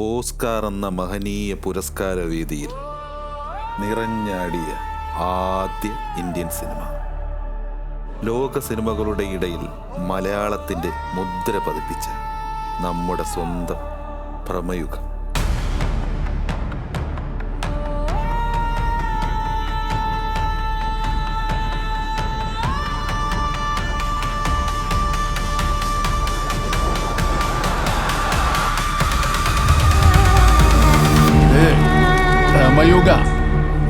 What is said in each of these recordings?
Oscar എന്ന മഹനീയ പുരസ്കാര വേദിയിൽ നിറഞ്ഞാടിയ ആദ്യ ഇന്ത്യൻ സിനിമ. ലോക സിനിമകളുടെ ഇടയിൽ മലയാളത്തിൻ്റെ മുദ്ര പതിപ്പിച്ച നമ്മുടെ സ്വന്തം ഭ്രമയുഗം. ഭ്രമയുഗ,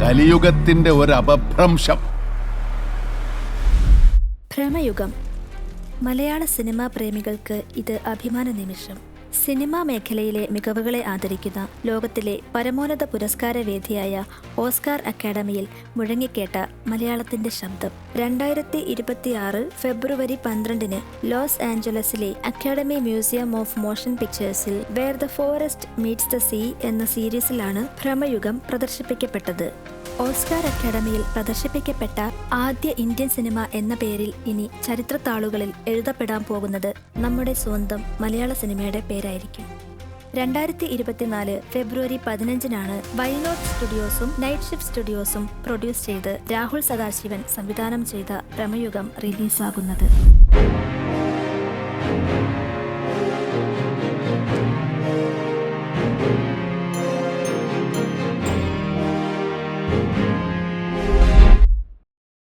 കലിയുഗത്തിന്റെ ഒരു അപഭ്രംശം. ഭ്രമയുഗം. മലയാള സിനിമാ പ്രേമികൾക്ക് ഇത് അഭിമാന നിമിഷം. സിനിമാ മേഖലയിലെ മികവുകളെ ആദരിക്കുന്ന ലോകത്തിലെ പരമോന്നത പുരസ്കാര വേദിയായ ഓസ്കാർ അക്കാദമിയിൽ മുഴങ്ങിക്കേട്ട മലയാളത്തിന്റെ ശബ്ദം 2026 ഫെബ്രുവരി 12 ലോസ് ആഞ്ചലസിലെ അക്കാദമി മ്യൂസിയം ഓഫ് മോഷൻ പിക്ചേഴ്സിൽ where the forest meets the sea എന്ന സീരീസിലാണ് ഭ്രമയുഗം പ്രദർശിപ്പിക്കപ്പെട്ടത്. ഓസ്കാർ അക്കാദമിയിൽ പ്രദർശിപ്പിക്കപ്പെട്ട ആദ്യ ഇന്ത്യൻ സിനിമ എന്ന പേരിൽ ഇനി ചരിത്രത്താളുകളിൽ എഴുതപ്പെടാൻ പോകുന്നത് നമ്മുടെ സ്വന്തം മലയാള സിനിമയുടെ പേരായിരിക്കും. 2024 ഫെബ്രുവരി 15 വൈനോഡ് സ്റ്റുഡിയോസും നൈറ്റ് ഷിഫ്റ്റ് സ്റ്റുഡിയോസും പ്രൊഡ്യൂസ് ചെയ്ത് രാഹുൽ സദാശിവൻ സംവിധാനം ചെയ്ത ഭ്രമയുഗം റിലീസാകുന്നത്.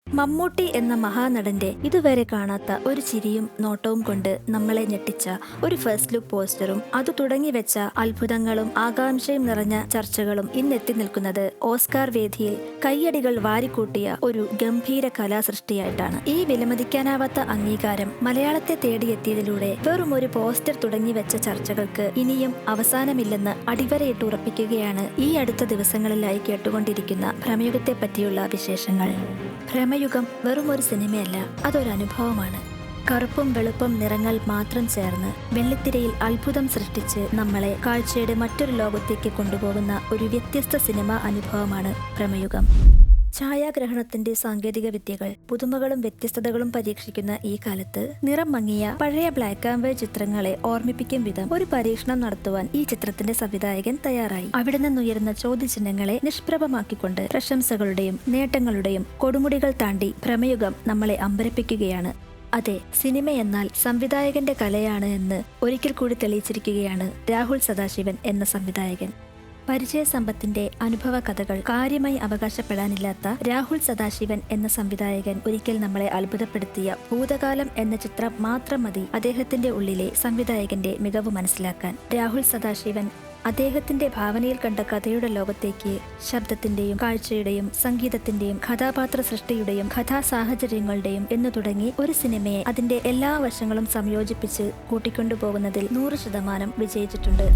മമ്മൂട്ടി എന്ന മഹാനടന്റെ ഇതുവരെ കാണാത്ത ഒരു ചിരിയും നോട്ടവും കൊണ്ട് നമ്മളെ ഞെട്ടിച്ച ഒരു ഫസ്റ്റ് ലുക്ക് പോസ്റ്ററും അത് തുടങ്ങി വെച്ച അത്ഭുതങ്ങളും ആകാംക്ഷയും നിറഞ്ഞ ചർച്ചകളും ഇന്നെത്തി നിൽക്കുന്നത് ഓസ്കാർ വേദിയിൽ കയ്യടികൾ വാരിക്കൂട്ടിയ ഒരു ഗംഭീര കലാസൃഷ്ടിയായിട്ടാണ്. ഈ വിലമതിക്കാനാവാത്ത അംഗീകാരം മലയാളത്തെ തേടിയെത്തിയതിലൂടെ വെറും ഒരു പോസ്റ്റർ തുടങ്ങി വെച്ച ചർച്ചകൾക്ക് ഇനിയും അവസാനമില്ലെന്ന് അടിവരയിട്ട് ഉറപ്പിക്കുകയാണ് ഈ അടുത്ത ദിവസങ്ങളിലായി കേട്ടുകൊണ്ടിരിക്കുന്ന ഭ്രമയുഗത്തെ പറ്റിയുള്ള വിശേഷങ്ങൾ. ഭ്രമയുഗം വെറും ഒരു സിനിമയല്ല, അതൊരു അനുഭവമാണ്. കറുപ്പും വെളുപ്പും നിറങ്ങൾ മാത്രം ചേർന്ന് വെള്ളിത്തിരയിൽ അത്ഭുതം സൃഷ്ടിച്ച് നമ്മളെ കാഴ്ചയുടെ മറ്റൊരു ലോകത്തേക്ക് കൊണ്ടുപോകുന്ന ഒരു വ്യത്യസ്ത സിനിമാ അനുഭവമാണ് ഭ്രമയുഗം. ഛായാഗ്രഹണത്തിന്റെ സാങ്കേതിക വിദ്യകൾ പുതുമകളും വ്യത്യസ്തതകളും പരീക്ഷിക്കുന്ന ഈ കാലത്ത് നിറം മങ്ങിയ പഴയ ബ്ലാക്ക് ആൻഡ് വൈറ്റ് ചിത്രങ്ങളെ ഓർമ്മിപ്പിക്കും വിധം ഒരു പരീക്ഷണം നടത്തുവാൻ ഈ ചിത്രത്തിന്റെ സംവിധായകൻ തയ്യാറായി. അവിടെ നിന്നുയരുന്ന ചോദ്യചിഹ്നങ്ങളെ നിഷ്പ്രഭമാക്കിക്കൊണ്ട് പ്രശംസകളുടെയും നേട്ടങ്ങളുടെയും കൊടുമുടികൾ താണ്ടി ഭ്രമയുഗം നമ്മളെ അമ്പരപ്പിക്കുകയാണ്. അതെ, സിനിമയെന്നാൽ സംവിധായകന്റെ കലയാണ് എന്ന് ഒരിക്കൽ കൂടി തെളിയിച്ചിരിക്കുകയാണ് രാഹുൽ സദാശിവൻ എന്ന സംവിധായകൻ. പരിചയസമ്പത്തിന്റെ അനുഭവ കഥകൾ കാര്യമായി അവകാശപ്പെടാനില്ലാത്ത രാഹുൽ സദാശിവൻ എന്ന സംവിധായകൻ ഒരിക്കൽ നമ്മളെ അത്ഭുതപ്പെടുത്തിയ ഭൂതകാലം എന്ന ചിത്രം മാത്രം മതി അദ്ദേഹത്തിന്റെ ഉള്ളിലെ സംവിധായകന്റെ മികവ് മനസ്സിലാക്കാൻ. രാഹുൽ സദാശിവൻ അദ്ദേഹത്തിന്റെ ഭാവനയിൽ കണ്ട കഥയുടെ ലോകത്തേക്ക് ശബ്ദത്തിന്റെയും കാഴ്ചയുടെയും സംഗീതത്തിന്റെയും കഥാപാത്ര സൃഷ്ടിയുടെയും കഥാസാഹചര്യങ്ങളുടെയും എന്നു തുടങ്ങി ഒരു സിനിമയെ അതിന്റെ എല്ലാ വശങ്ങളും സംയോജിപ്പിച്ച് കൂട്ടിക്കൊണ്ടുപോകുന്നതിൽ 100% വിജയിച്ചിട്ടുണ്ട്.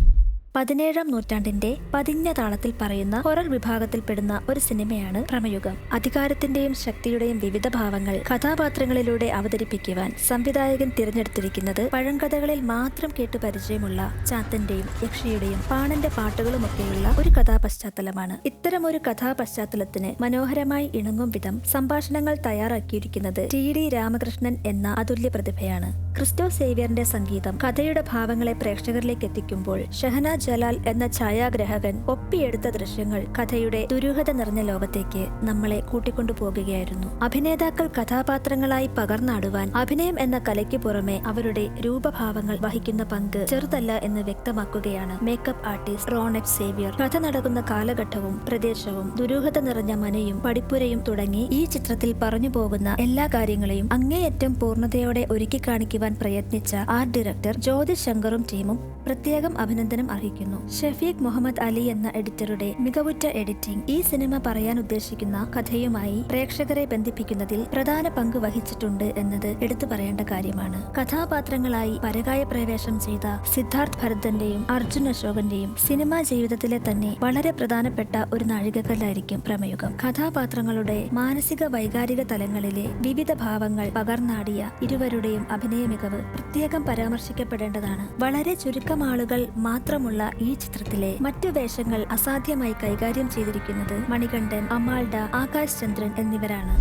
17ാം നൂറ്റാണ്ടിന്റെ പതിഞ്ഞ താളത്തിൽ പറയുന്ന ഹൊറർ വിഭാഗത്തിൽപ്പെടുന്ന ഒരു സിനിമയാണ് ഭ്രമയുഗം. അധികാരത്തിന്റെയും ശക്തിയുടെയും വിവിധ ഭാവങ്ങൾ കഥാപാത്രങ്ങളിലൂടെ അവതരിപ്പിക്കുവാൻ സംവിധായകൻ തിരഞ്ഞെടുത്തിരിക്കുന്നത് പഴങ്കഥകളിൽ മാത്രം കേട്ട് പരിചയമുള്ള ചാത്തന്റെയും യക്ഷിയുടെയും പാണന്റെ പാട്ടുകളുമൊക്കെയുള്ള ഒരു കഥാപശ്ചാത്തലമാണ്. ഇത്തരമൊരു കഥാപശ്ചാത്തലത്തിന് മനോഹരമായി ഇണങ്ങും വിധം സംഭാഷണങ്ങൾ തയ്യാറാക്കിയിരിക്കുന്നത് ടി.ഡി. രാമകൃഷ്ണൻ എന്ന അതുല്യ പ്രതിഭയാണ്. ക്രിസ്റ്റോ സേവ്യറിന്റെ സംഗീതം കഥയുടെ ഭാവങ്ങളെ പ്രേക്ഷകരിലേക്ക് എത്തിക്കുമ്പോൾ ഷഹനാ ജലാൽ എന്ന ഛായാഗ്രഹകൻ ഒപ്പിയെടുത്ത ദൃശ്യങ്ങൾ കഥയുടെ ദുരൂഹത നിറഞ്ഞ ലോകത്തേക്ക് നമ്മളെ കൂട്ടിക്കൊണ്ടുപോകുകയായിരുന്നു. അഭിനേതാക്കൾ കഥാപാത്രങ്ങളായി പകർന്നാടുവാൻ അഭിനയം എന്ന കലയ്ക്ക് പുറമെ അവരുടെ രൂപഭാവങ്ങൾ വഹിക്കുന്ന പങ്ക് ചെറുതല്ല എന്ന് വ്യക്തമാക്കുകയാണ് makeup artist Ron F Xavier. കഥ നടക്കുന്ന കാലഘട്ടവും പ്രദേശവും ദുരൂഹത നിറഞ്ഞ മനയും പടിപ്പുരയും തുടങ്ങി ഈ ചിത്രത്തിൽ പറഞ്ഞു പോകുന്ന എല്ലാ കാര്യങ്ങളെയും അങ്ങേയറ്റം പൂർണ്ണതയോടെ ഒരുക്കി കാണിക്കുവാൻ പ്രയത്നിച്ച ആർട്ട് ഡയറക്ടർ ജ്യോതി ശങ്കറും ടീമും പ്രത്യേകം അഭിനന്ദനം അർഹിക്കുന്നു. ഷഫീഖ് മുഹമ്മദ് അലി എന്ന എഡിറ്ററുടെ മികവുറ്റ എഡിറ്റിംഗ് ഈ സിനിമ പറയാൻ ഉദ്ദേശിക്കുന്ന കഥയുമായി പ്രേക്ഷകരെ ബന്ധിപ്പിക്കുന്നതിൽ പ്രധാന പങ്ക് വഹിച്ചിട്ടുണ്ട് എന്നത് എടുത്തു പറയേണ്ട കാര്യമാണ്. കഥാപാത്രങ്ങളായി പരകായ പ്രവേശം ചെയ്ത സിദ്ധാർത്ഥ് ഭരതന്റെയും അർജുൻ അശോകന്റെയും സിനിമാ ജീവിതത്തിലെ തന്നെ വളരെ പ്രധാനപ്പെട്ട ഒരു നാഴികക്കല്ലായിരിക്കും ഭ്രമയുഗം. കഥാപാത്രങ്ങളുടെ മാനസിക വൈകാരിക തലങ്ങളിലെ വിവിധ ഭാവങ്ങൾ പകർന്നാടിയ ഇരുവരുടെയും അഭിനയ മികവ് പ്രത്യേകം പരാമർശിക്കപ്പെടേണ്ടതാണ്. വളരെ ചുരുക്കം ആളുകൾ മാത്രമുള്ള ഈ ചിത്രത്തിലെ മറ്റു വേഷങ്ങൾ അസാധ്യമായി കൈകാര്യം ചെയ്തിരിക്കുന്നത് മണികണ്ഠൻ, അമാൽഡ, ആകാശ് ചന്ദ്രൻ എന്നിവരാണ്.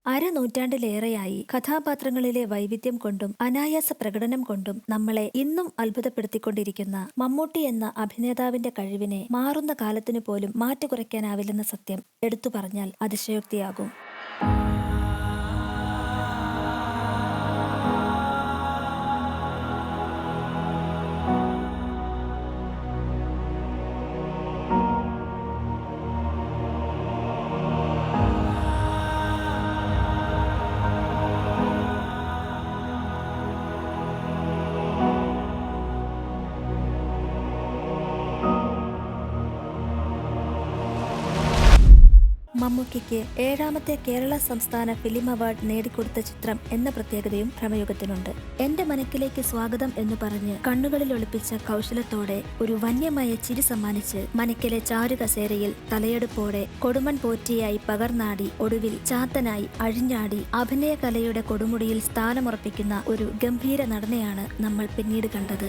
അരനൂറ്റാണ്ടിലേറെയായി കഥാപാത്രങ്ങളിലെ വൈവിധ്യം കൊണ്ടും അനായാസ പ്രകടനം കൊണ്ടും നമ്മളെ ഇന്നും അത്ഭുതപ്പെടുത്തിക്കൊണ്ടിരിക്കുന്ന മമ്മൂട്ടി എന്ന അഭിനേതാവിന്റെ കഴിവിനെ മാറുന്ന കാലത്തിനു പോലും മാറ്റുകുറയ്ക്കാനാവില്ലെന്ന സത്യം എടുത്തു പറഞ്ഞാൽ അതിശയോക്തിയാകും. മമ്മൂട്ടിക്ക് 7ാമത്തെ കേരള സംസ്ഥാന ഫിലിം അവാർഡ് നേടിക്കൊടുത്ത ചിത്രം എന്ന പ്രത്യേകതയും ഭ്രമയുഗത്തിനുണ്ട്. എന്റെ മനക്കിലേക്ക് സ്വാഗതം എന്ന് പറഞ്ഞ് കണ്ണുകളിൽ ഒളിപ്പിച്ച കൗശലത്തോടെ ഒരു വന്യമായ ചിരി സമ്മാനിച്ച് മനക്കിലെ ചാരുകസേരയിൽ തലയെടുപ്പോടെ കൊടുമൺ പോറ്റിയായി പകർന്നാടി ഒടുവിൽ ചാത്തനായി അഴിഞ്ഞാടി അഭിനയ കലയുടെ കൊടുമുടിയിൽ സ്ഥാനമുറപ്പിക്കുന്ന ഒരു ഗംഭീര നടനെയാണ് നമ്മൾ പിന്നീട് കണ്ടത്.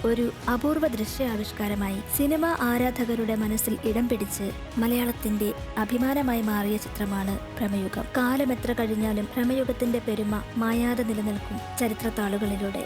ഒരു അപൂർവ ദൃശ്യാവിഷ്കാരമായി സിനിമാ ആരാധകരുടെ മനസ്സിൽ ഇടം പിടിച്ച് മലയാളത്തിന്റെ അഭിമാനമായി മാറിയ ചിത്രമാണ് ഭ്രമയുഗം. കാലമെത്ര കഴിഞ്ഞാലും ഭ്രമയുഗത്തിന്റെ പെരുമ മായാതെ നിലനിൽക്കും ചരിത്രത്താളുകളിലൂടെ.